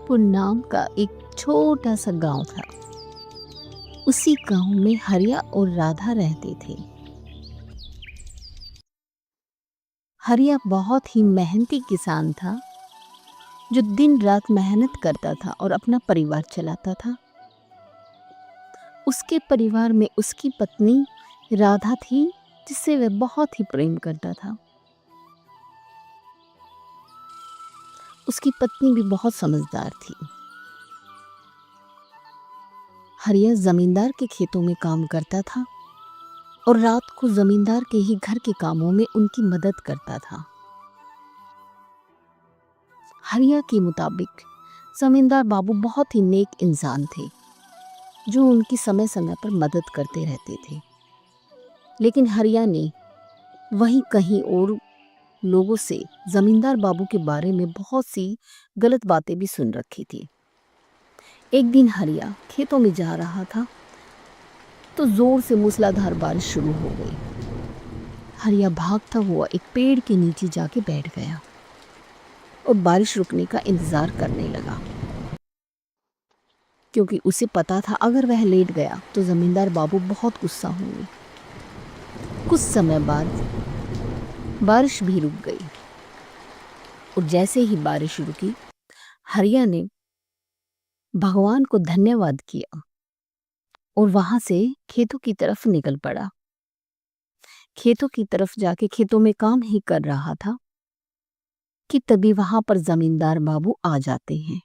जबलपुर नाम का एक छोटा सा गांव था। उसी गांव में हरिया और राधा रहते थे। हरिया बहुत ही मेहनती किसान था, जो दिन रात मेहनत करता था और अपना परिवार चलाता था। उसके परिवार में उसकी पत्नी राधा थी, जिससे वह बहुत ही प्रेम करता था। उसकी पत्नी भी बहुत समझदार थी। हरिया जमींदार के खेतों में काम करता था और रात को जमींदार के ही घर के कामों में उनकी मदद करता था। हरिया के मुताबिक जमींदार बाबू बहुत ही नेक इंसान थे, जो उनकी समय समय पर मदद करते रहते थे। लेकिन हरिया ने वहीं कहीं और लोगों से जमींदार बाबू के बारे में बहुत सी गलत बातें भी सुन रखी थी। एक दिन हरिया खेतों में जा रहा था तो जोर से मूसलाधार बारिश शुरू हो गई। हरिया भागता हुआ एक पेड़ के नीचे जाके बैठ गया और बारिश रुकने का इंतजार करने लगा, क्योंकि उसे पता था अगर वह लेट गया तो जमींदार बाबू बहुत गुस्सा होंगे। कुछ समय बाद बारिश भी रुक गई और जैसे ही बारिश रुकी, हरिया ने भगवान को धन्यवाद किया और वहां से खेतों की तरफ निकल पड़ा। खेतों की तरफ जाके खेतों में काम ही कर रहा था कि तभी वहां पर जमींदार बाबू आ जाते हैं।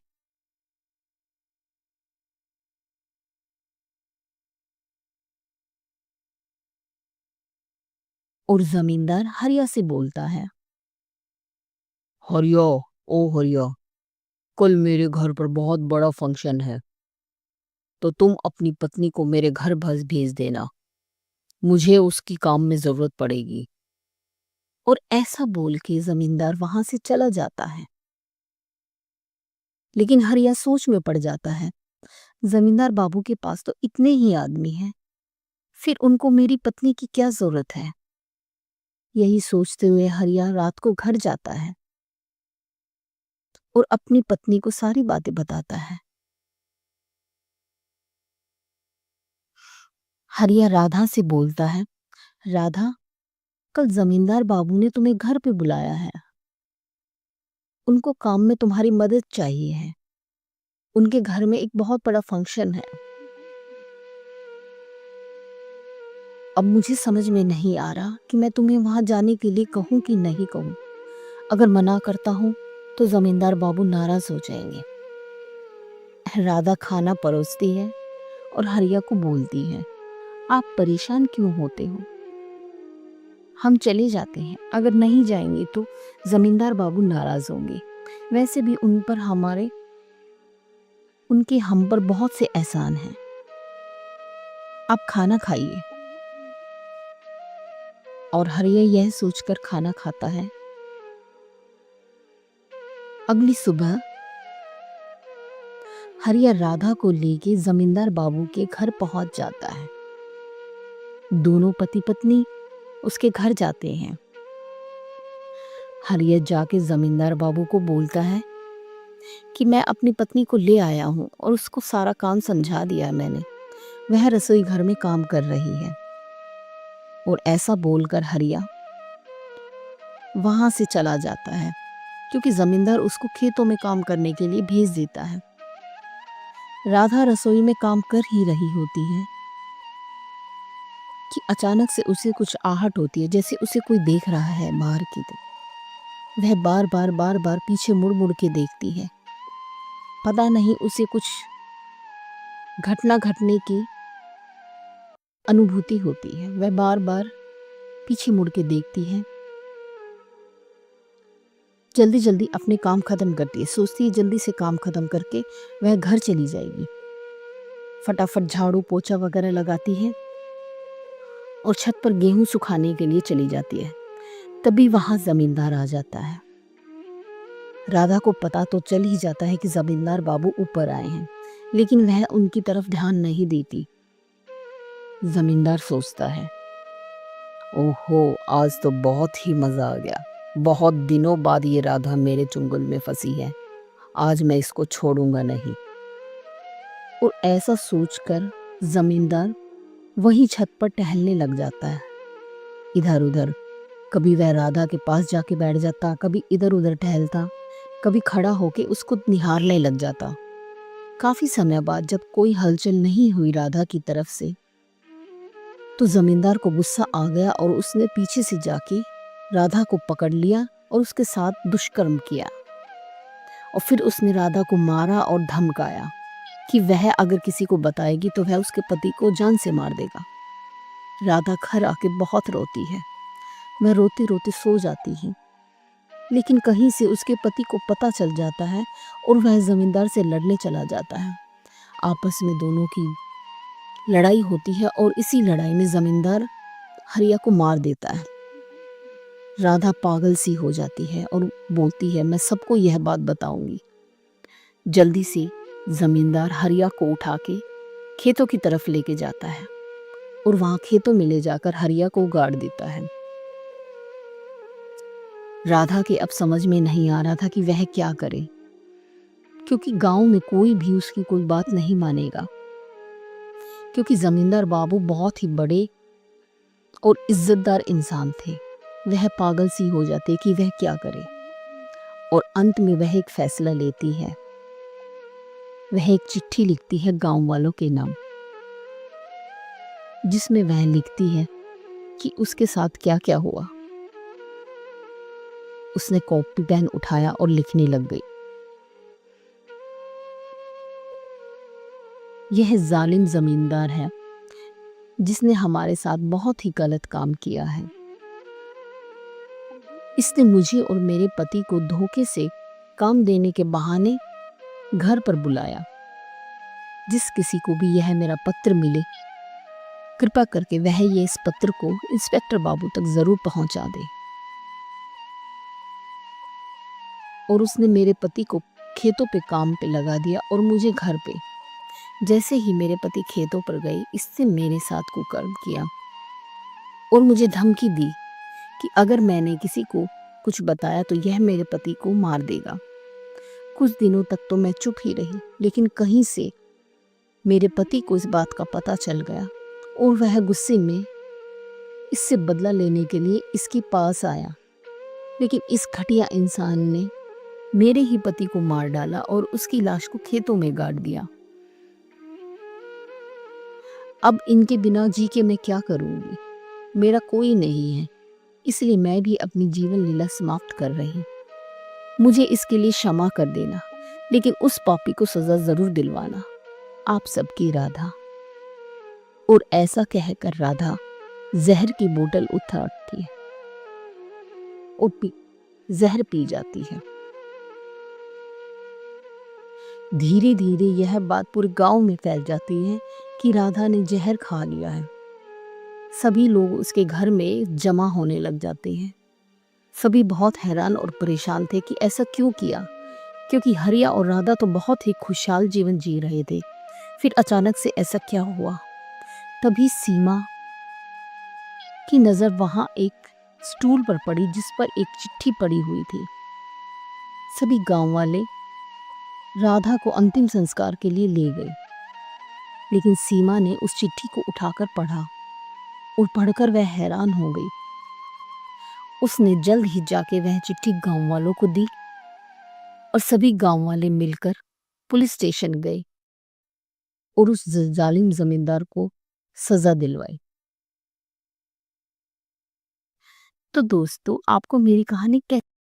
और जमींदार हरिया से बोलता है, हरिया, ओ हरिया, कल मेरे घर पर बहुत बड़ा फंक्शन है, तो तुम अपनी पत्नी को मेरे घर बस भेज देना। मुझे उसकी काम में जरूरत पड़ेगी। और ऐसा बोल के जमींदार वहां से चला जाता है। लेकिन हरिया सोच में पड़ जाता है, जमींदार बाबू के पास तो इतने ही आदमी हैं, फिर उनको मेरी पत्नी की क्या जरूरत है। यही सोचते हुए हरिया रात को घर जाता है और अपनी पत्नी को सारी बातें बताता है। हरिया राधा से बोलता है, राधा, कल जमींदार बाबू ने तुम्हें घर पे बुलाया है। उनको काम में तुम्हारी मदद चाहिए है। उनके घर में एक बहुत बड़ा फंक्शन है। अब मुझे समझ में नहीं आ रहा कि मैं तुम्हें वहां जाने के लिए कहूं कि नहीं कहूं। अगर मना करता हूं तो जमींदार बाबू नाराज हो जाएंगे। राधा खाना परोसती है और हरिया को बोलती है, आप परेशान क्यों होते हो, हम चले जाते हैं। अगर नहीं जाएंगे तो जमींदार बाबू नाराज होंगे। वैसे भी उनके हम पर बहुत से एहसान हैं। आप खाना खाइए। और हरिया यह सोचकर खाना खाता है। अगली सुबह हरिया राधा को लेके जमींदार बाबू के घर पहुंच जाता है। दोनों पति पत्नी उसके घर जाते हैं। हरिया जाके जमींदार बाबू को बोलता है कि मैं अपनी पत्नी को ले आया हूँ और उसको सारा काम समझा दिया मैंने। वह रसोई घर में काम कर रही है। और ऐसा बोलकर हरिया वहां से चला जाता है, क्योंकि जमींदार उसको खेतों में काम करने के लिए भेज देता है। राधा रसोई में काम कर ही रही होती है कि अचानक से उसे कुछ आहट होती है, जैसे उसे कोई देख रहा है बाहर की तरफ। वह बार बार पीछे मुड़ मुड़ के देखती है। पता नहीं उसे कुछ घटना घटने की अनुभूति होती है। वह बार बार पीछे मुड़ के देखती है। जल्दी जल्दी अपने काम खत्म करती है। सोचती है जल्दी से काम खत्म करके वह घर चली जाएगी। फटाफट झाड़ू पोछा वगैरह लगाती है और छत पर गेहूं सुखाने के लिए चली जाती है। तभी वहां जमींदार आ जाता है। राधा को पता तो चल ही जाता है कि जमींदार बाबू ऊपर आए हैं, लेकिन वह उनकी तरफ ध्यान नहीं देती। जमींदार सोचता है, ओहो, आज तो बहुत ही मजा आ गया। बहुत दिनों बाद ये राधा मेरे चुंगल में फंसी है। आज मैं इसको छोड़ूंगा नहीं। और ऐसा सोचकर जमींदार वही छत पर टहलने लग जाता है, इधर उधर। कभी वह राधा के पास जाके बैठ जाता, कभी इधर उधर टहलता, कभी खड़ा होके उसको निहारने लग जाता। काफी समय बाद जब कोई हलचल नहीं हुई राधा की तरफ से, तो जमींदार को गुस्सा आ गया और उसने पीछे से जाके राधा को पकड़ लिया और उसके साथ दुष्कर्म किया। और फिर उसने राधा को मारा और धमकाया कि वह अगर किसी को बताएगी तो वह उसके पति को जान से मार देगा। राधा घर आके बहुत रोती है, वह रोते रोते सो जाती है। लेकिन कहीं से उसके पति को पता चल जाता है और वह जमींदार से लड़ने चला जाता है। आपस में दोनों की लड़ाई होती है और इसी लड़ाई में जमींदार हरिया को मार देता है। राधा पागल सी हो जाती है और बोलती है, मैं सबको यह बात बताऊंगी। जल्दी से जमींदार हरिया को उठा के खेतों की तरफ लेके जाता है और वहां खेतों में ले जाकर हरिया को गाड़ देता है। राधा के अब समझ में नहीं आ रहा था कि वह क्या करे, क्योंकि गांव में कोई भी उसकी कोई बात नहीं मानेगा, क्योंकि जमींदार बाबू बहुत ही बड़े और इज्जतदार इंसान थे। वह पागल सी हो जाती कि वह क्या करे। और अंत में वह एक फैसला लेती है। वह एक चिट्ठी लिखती है गांव वालों के नाम, जिसमें वह लिखती है कि उसके साथ क्या क्या हुआ। उसने कॉपी पेन उठाया और लिखने लग गई। यह जालिम जमींदार है जिसने हमारे साथ बहुत ही गलत काम किया है। इसने मुझे और मेरे पति को धोखे से काम देने के बहाने घर पर बुलाया। जिस किसी को भी यह मेरा पत्र मिले, कृपा करके वह ये इस पत्र को इंस्पेक्टर बाबू तक जरूर पहुंचा दे। और उसने मेरे पति को खेतों पे काम पे लगा दिया और मुझे घर पे। जैसे ही मेरे पति खेतों पर गए, इससे मेरे साथ कुकर्म किया और मुझे धमकी दी कि अगर मैंने किसी को कुछ बताया तो यह मेरे पति को मार देगा। कुछ दिनों तक तो मैं चुप ही रही, लेकिन कहीं से मेरे पति को इस बात का पता चल गया और वह गुस्से में इससे बदला लेने के लिए इसके पास आया। लेकिन इस घटिया इंसान ने मेरे ही पति को मार डाला और उसकी लाश को खेतों में गाड़ दिया। अब इनके बिना जी के मैं क्या करूंगी? मेरा कोई नहीं है, इसलिए मैं भी अपनी जीवन लीला समाप्त कर रही। मुझे इसके लिए क्षमा कर देना, लेकिन उस पापी को सजा जरूर दिलवाना। आप सबकी राधा। और ऐसा कहकर राधा जहर की बोतल उठाती है और जहर पी जाती है। धीरे धीरे यह बात पूरे गांव में फैल जाती है कि राधा ने जहर खा लिया है। सभी लोग उसके घर में जमा होने लग जाते हैं। सभी बहुत हैरान और परेशान थे कि ऐसा क्यों किया, क्योंकि हरिया और राधा तो बहुत ही खुशहाल जीवन जी रहे थे। फिर अचानक से ऐसा क्या हुआ? तभी सीमा की नजर वहां एक स्टूल पर पड़ी, जिस पर एक चिट्ठी पड़ी हुई थी। सभी गांव वाले राधा को अंतिम संस्कार के लिए ले गए, लेकिन सीमा ने उस चिट्ठी को उठाकर पढ़ा और पढ़कर वह हैरान हो गई। उसने जल्द ही जाके वह चिट्ठी गांव वालों को दी और सभी गांव वाले मिलकर पुलिस स्टेशन गए और उस जालिम जमींदार को सजा दिलवाई। तो दोस्तों, आपको मेरी कहानी कैसी